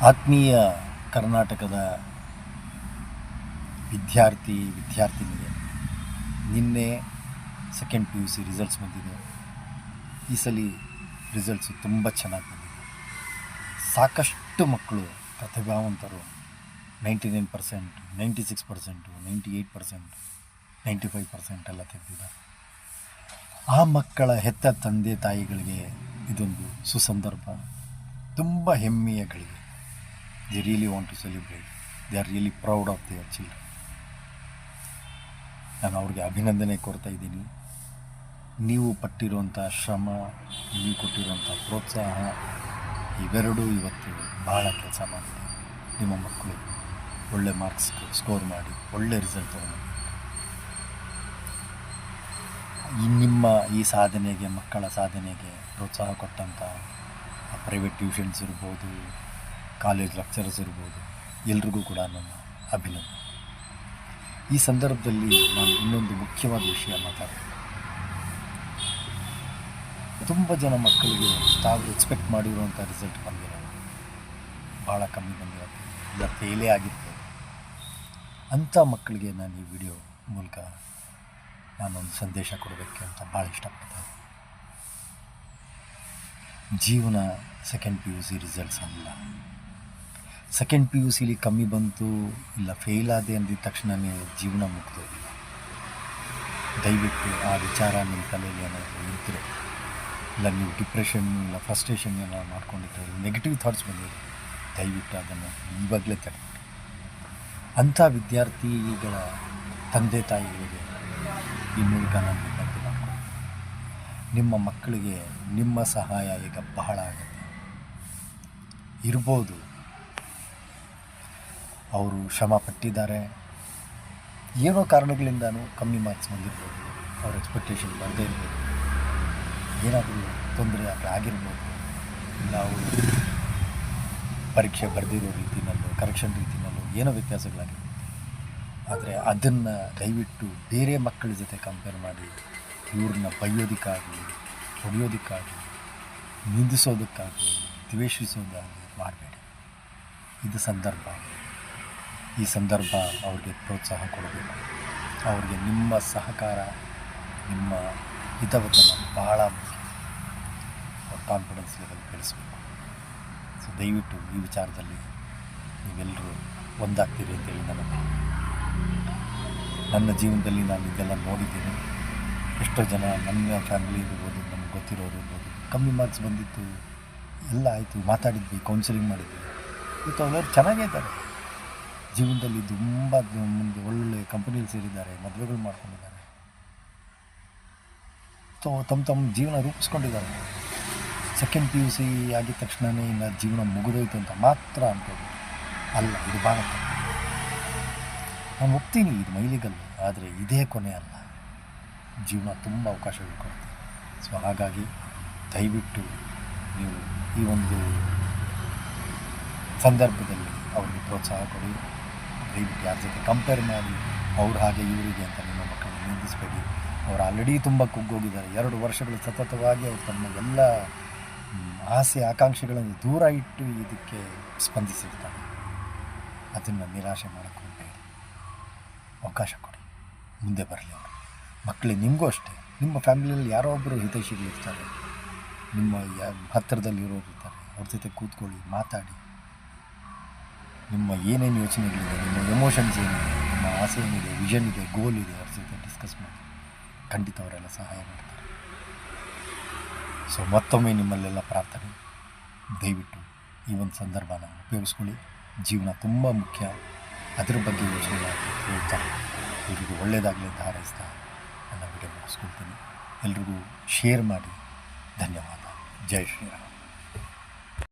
ಆತ್ಮೀಯ ಕರ್ನಾಟಕದ ವಿದ್ಯಾರ್ಥಿನಿಗೆ ನಿನ್ನೆ second P U C results ಬಂದಿದೆ. ಈ ಸಲ ರಿಸಲ್ಟ್ಸು ತುಂಬ ಚೆನ್ನಾಗಿ ಬಂದಿದೆ. ಸಾಕಷ್ಟು ಮಕ್ಕಳು ಪ್ರತಿಭಾವಂತರು 99%, 96%, 98%, 95% ಎಲ್ಲ ತೆಗೆದಿದ್ದಾರೆ. ಆ ಮಕ್ಕಳ ಹೆತ್ತ ತಂದೆ ತಾಯಿಗಳಿಗೆ ಇದೊಂದು ಸುಸಂದರ್ಭ, ತುಂಬ ಹೆಮ್ಮೆಯ ಗಳಿಗೆ. They really want to celebrate. They are really proud of their children. ನಾನು ಅವ್ರಿಗೆ ಅಭಿನಂದನೆ ಕೊಡ್ತಾ ಇದ್ದೀನಿ. ನೀವು ಪಟ್ಟಿರುವಂಥ ಶ್ರಮ, ನೀವು ಕೊಟ್ಟಿರುವಂಥ ಪ್ರೋತ್ಸಾಹ ಇವೆರಡೂ ಇವತ್ತು ಬಹಳ ಕೆಲಸ ಮಾಡಿದೆ. ನಿಮ್ಮ ಮಕ್ಕಳು ಒಳ್ಳೆ ಮಾರ್ಕ್ಸ್ ಸ್ಕೋರ್ ಮಾಡಿ ಒಳ್ಳೆ ರಿಸಲ್ಟ್ ತಗೊಂಡು ನಿಮ್ಮ ಈ ಸಾಧನೆಗೆ, ಮಕ್ಕಳ ಸಾಧನೆಗೆ ಪ್ರೋತ್ಸಾಹ ಕೊಟ್ಟಂಥ ಪ್ರೈವೇಟ್ ಟ್ಯೂಷನ್ಸ್ ಇರ್ಬೋದು, ಕಾಲೇಜ್ ಲೆಕ್ಚರರ್ಸ್ ಇರ್ಬೋದು, ಎಲ್ರಿಗೂ ಕೂಡ ನನ್ನ ಅಭಿನಂದನೆ. ಈ ಸಂದರ್ಭದಲ್ಲಿ ನಾನು ಇನ್ನೊಂದು ಮುಖ್ಯವಾದ ವಿಷಯ ಮಾತಾಡ್ತೀನಿ. ತುಂಬ ಜನ ಮಕ್ಕಳಿಗೆ ತಾವು ಎಕ್ಸ್ಪೆಕ್ಟ್ ಮಾಡಿರುವಂಥ ರಿಸಲ್ಟ್ ಬಂದಿರೋದು, ಭಾಳ ಕಮ್ಮಿ ಬಂದಿರುತ್ತೆ, ಇಲ್ಲ ಫೇಲೇ ಆಗಿರ್ತದೆ. ಅಂಥ ಮಕ್ಕಳಿಗೆ ನಾನು ಈ ವಿಡಿಯೋ ಮೂಲಕ ನಾನೊಂದು ಸಂದೇಶ ಕೊಡಬೇಕು ಅಂತ ಭಾಳ ಇಷ್ಟಪಡ್ತೀನಿ. ಜೀವನ second P U C results ಅಲ್ಲ. ಸೆಕೆಂಡ್ ಪಿ ಯು ಸಿಲಿ ಕಮ್ಮಿ ಬಂತು, ಇಲ್ಲ ಫೇಲ್ ಆದೆ ಅಂದಿದ ತಕ್ಷಣವೇ ಜೀವನ ಮುಗ್ದೋಗಿಲ್ಲ. ದಯವಿಟ್ಟು ಆ ವಿಚಾರ ನಿಮ್ಮ ತಲೆಯಲ್ಲಿ ಏನಾದರೂ ಇದ್ದರೆ, ಇಲ್ಲ ನೀವು ಡಿಪ್ರೆಷನ್ ಇಲ್ಲ ಫ್ರಸ್ಟ್ರೇಷನ್ ಎಲ್ಲ ಮಾಡ್ಕೊಂಡಿದ್ರೆ, ನೆಗೆಟಿವ್ ಥಾಟ್ಸ್ ಬಂದಿದೆ, ದಯವಿಟ್ಟು ಅದನ್ನು ಇವಾಗಲೇ ತಡೆಬಿಟ್ಟು ಅಂಥ ವಿದ್ಯಾರ್ಥಿಗಳ ತಂದೆ ತಾಯಿಗಳಿಗೆ ಈ ಮೂಲಕ ನಾನು ವಿನಂತಿ ಮಾಡ್ಕೊಳ್ತೀನಿ. ನಿಮ್ಮ ಮಕ್ಕಳಿಗೆ ನಿಮ್ಮ ಸಹಾಯ ಈಗ ಬಹಳ ಆಗುತ್ತೆ. ಇರ್ಬೋದು ಅವರು ಶ್ರಮ ಪಟ್ಟಿದ್ದಾರೆ, ಏನೋ ಕಾರಣಗಳಿಂದನೂ ಕಮ್ಮಿ ಮಾರ್ಕ್ಸ್ ಬಂದಿರ್ಬೋದು, ಅವ್ರ ಎಕ್ಸ್ಪೆಕ್ಟೇಷನ್ ಬರದೇ ಇರ್ಬೋದು, ಏನಾದರೂ ತೊಂದರೆ ಆಗಿರ್ಬೋದು, ಇಲ್ಲ ಅವರು ಪರೀಕ್ಷೆ ಬರೆದಿರೋ ರೀತಿಯಲ್ಲೋ ಕರೆಕ್ಷನ್ ರೀತಿಯಲ್ಲೋ ಏನೋ ವ್ಯತ್ಯಾಸಗಳಾಗಿರ್ಬೋದು. ಆದರೆ ಅದನ್ನು ದಯವಿಟ್ಟು ಬೇರೆ ಮಕ್ಕಳ ಜೊತೆ ಕಂಪೇರ್ ಮಾಡಿ ಇವ್ರನ್ನ ಬೈಯೋದಕ್ಕಾಗಲಿ, ಹೊಡೆಯೋದಕ್ಕಾಗಲಿ, ನಿಂದಿಸೋದಕ್ಕಾಗಲಿ, ದ್ವೇಷಿಸೋದಾಗಲಿ ಮಾಡಬೇಡಿ. ಇದು ಸಂದರ್ಭ. ಈ ಸಂದರ್ಭ ಅವ್ರಿಗೆ ಪ್ರೋತ್ಸಾಹ ಕೊಡಬೇಕು. ಅವ್ರಿಗೆ ನಿಮ್ಮ ಸಹಕಾರ, ನಿಮ್ಮ ಹಿತವಚನ ಭಾಳ ಮುಖ್ಯ. ಅವ್ರ ಕಾನ್ಫಿಡೆನ್ಸ್ ಲೆವೆಲ್ ಬೆಳೆಸಬೇಕು. ಸೊ ದಯವಿಟ್ಟು ಈ ವಿಚಾರದಲ್ಲಿ ನೀವೆಲ್ಲರೂ ಒಂದಾಗ್ತೀರಿ ಅಂತೇಳಿ ನನ್ನ ಜೀವನದಲ್ಲಿ ನಾನು ಇದೆಲ್ಲ ನೋಡಿದ್ದೀನಿ. ಎಷ್ಟೋ ಜನ ನನ್ನ ಫ್ಯಾಮಿಲಿ ಇರ್ಬೋದು, ನಮ್ಗೆ ಗೊತ್ತಿರೋರು ಇರ್ಬೋದು, ಕಮ್ಮಿ ಮಾರ್ಕ್ಸ್ ಬಂದಿತ್ತು, ಎಲ್ಲ ಆಯಿತು, ಮಾತಾಡಿದ್ವಿ, ಕೌನ್ಸಿಲಿಂಗ್ ಮಾಡಿದ್ವಿ, ಇವತ್ತು ಅವ್ರು ಚೆನ್ನಾಗೇ ಇದ್ದಾರೆ. ಜೀವನದಲ್ಲಿ ತುಂಬ ಮುಂದೆ ಒಳ್ಳೊಳ್ಳೆ ಕಂಪನಿಯಲ್ಲಿ ಸೇರಿದ್ದಾರೆ, ಮದುವೆಗಳು ಮಾಡ್ಕೊಂಡಿದ್ದಾರೆ, ತಮ್ಮ ಜೀವನ ರೂಪಿಸ್ಕೊಂಡಿದ್ದಾರೆ. ಸೆಕೆಂಡ್ ಪಿ ಯು ಸಿ ಆಗಿದ ತಕ್ಷಣವೇ ಇನ್ನು ಜೀವನ ಮುಗಿದೋಯ್ತು ಅಂತ ಮಾತ್ರ ಅನ್ಕೋದು ಅಲ್ಲ. ಇದು ಭಾಳ ನಾನು ಒಪ್ತೀನಿ, ಇದು ಮೈಲಿಗಲ್ಲ, ಆದರೆ ಇದೇ ಕೊನೆ ಅಲ್ಲ. ಜೀವನ ತುಂಬ ಅವಕಾಶಗಳು ಕೊಡ್ತೀವಿ. ಸೊ ಹಾಗಾಗಿ ದಯವಿಟ್ಟು ನೀವು ಈ ಒಂದು ಸಂದರ್ಭದಲ್ಲಿ ಅವ್ರಿಗೆ ಪ್ರೋತ್ಸಾಹ ಕೊಡಿ. ದಯವಿಟ್ಟು ಯಾರ ಜೊತೆ ಕಂಪೇರ್ ಮಾಡಿ ಅವ್ರು ಹಾಗೆ ಇವರಿಗೆ ಅಂತ ನಿಮ್ಮ ಮಕ್ಕಳನ್ನು ನಿಂದಿಸಬೇಡಿ. ಅವರು ಆಲ್ರೆಡಿ ತುಂಬ ಕುಗ್ಗೋಗಿದ್ದಾರೆ. 2 ವರ್ಷಗಳು ಸತತವಾಗಿ ಅವರು ತಮ್ಮ ಎಲ್ಲ ಆಸೆ ಆಕಾಂಕ್ಷೆಗಳನ್ನು ದೂರ ಇಟ್ಟು ಇದಕ್ಕೆ ಸ್ಪಂದಿಸಿರ್ತಾರೆ. ಅದನ್ನು ನಿರಾಶೆ ಮಾಡೋಕ್ಕೆ ಹೋಗಬೇಡಿ, ಅವಕಾಶ ಕೊಡಿ, ಮುಂದೆ ಬರಲಿ ಅವರು. ಮಕ್ಕಳಿಗೆ ನಿಮಗೂ ಅಷ್ಟೇ, ನಿಮ್ಮ ಫ್ಯಾಮಿಲಿಯಲ್ಲಿ ಯಾರೋ ಒಬ್ಬರು ಹಿತೈಷಿಗಳಿರ್ತಾರೆ, ನಿಮ್ಮ ಹತ್ತಿರದಲ್ಲಿ ಇರೋರು ಇರ್ತಾರೆ, ಅವ್ರ ಜೊತೆ ಕೂತ್ಕೊಳ್ಳಿ, ಮಾತಾಡಿ. ನಿಮ್ಮ ಏನೇನು ಯೋಚನೆಗಳಿದೆ, ನಿಮ್ಮ ಎಮೋಷನ್ಸ್ ಏನಿದೆ, ನಿಮ್ಮ ಆಸೆ ಏನಿದೆ, ವಿಷನ್ ಇದೆ, ಗೋಲ್ ಇದೆ, ಅವ್ರ ಜೊತೆ ಡಿಸ್ಕಸ್ ಮಾಡಿ. ಖಂಡಿತ ಅವರೆಲ್ಲ ಸಹಾಯ ಮಾಡ್ತಾರೆ. ಸೊ ಮತ್ತೊಮ್ಮೆ ನಿಮ್ಮಲ್ಲೆಲ್ಲ ಪ್ರಾರ್ಥನೆ, ದಯವಿಟ್ಟು ಈ ಒಂದು ಸಂದರ್ಭನ ಉಪಯೋಗಿಸ್ಕೊಳ್ಳಿ. ಜೀವನ ತುಂಬ ಮುಖ್ಯ, ಅದರ ಬಗ್ಗೆ ಯೋಚನೆ ಮಾಡಿ ಹೇಳ್ತಾ ಎಲ್ರಿಗೂ ಒಳ್ಳೆಯದಾಗಲಿ ಅಂತ ಹಾರೈಸ್ತಾ ನನ್ನ ವಿಡಿಯೋ ಮುಗಿಸ್ಕೊಳ್ತೀನಿ. ಎಲ್ರಿಗೂ ಶೇರ್ ಮಾಡಿ. ಧನ್ಯವಾದ. ಜೈ ಶ್ರೀರಾಮ್.